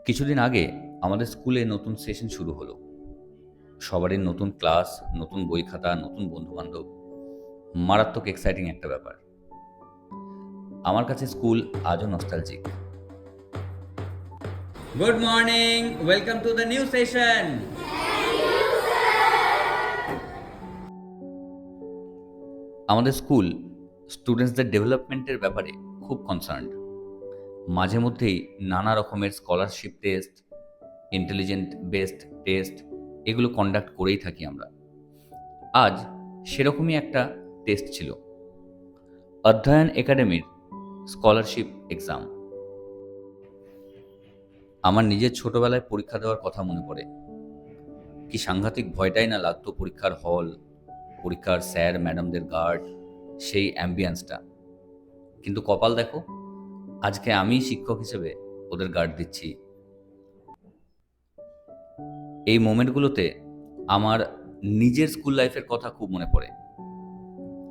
কিছুদিন আগে আমাদের স্কুলে নতুন সেশন শুরু হলো। সবারই নতুন ক্লাস, নতুন বই খাতা, নতুন বন্ধু-বান্ধব। মারাত্মক এক্সাইটিং একটা ব্যাপার। আমার কাছে স্কুল আজও nostalgic. Good morning. Welcome to the new session. আমাদের স্কুল স্টুডেন্টসদের ডেভেলপমেন্টের ব্যাপারে খুব কনসার্নড। মাঝে মধ্যেই নানা রকমের scholarship test, intelligent based test এগুলো কন্ডাক্ট করেই থাকি আমরা। আজ সেরকমই একটা টেস্ট ছিল, অধ্যয়ন একাডেমির স্কলারশিপ এক্সাম। আমার নিজের ছোটবেলায় পরীক্ষা দেওয়ার কথা মনে পড়ে। কি সাংঘাতিক ভয়টাই না লাগতো পরীক্ষার হল, পরীক্ষার স্যার ম্যাডামদের গার্ড, সেই অ্যাম্বিয়েন্সটা। কিন্তু কপাল দেখো, আজকে আমি শিক্ষক হিসেবে ওদের গার্ড দিচ্ছি। এই মোমেন্টগুলোতে আমার নিজের স্কুল লাইফের কথা খুব মনে পড়ে।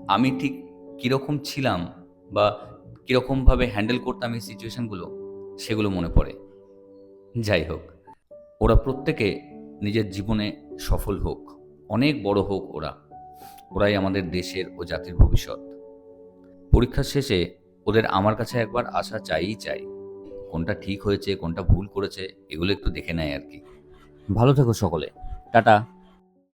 আমি ঠিক কীরকম ছিলাম বা কীরকমভাবে হ্যান্ডেল করতাম এই সিচুয়েশানগুলো, সেগুলো মনে পড়ে। যাই হোক, ওরা প্রত্যেকে নিজের জীবনে সফল হোক, অনেক বড় হোক ওরাই আমাদের দেশের ও জাতির ভবিষ্যৎ। পরীক্ষার শেষে ওদের আমার কাছে একবার আসা চাই। কোনটা ঠিক হয়েছে, কোনটা ভুল করেছে, এগুলো একটু দেখে নেয় আর কি। ভালো থেকো সকলে। টাটা।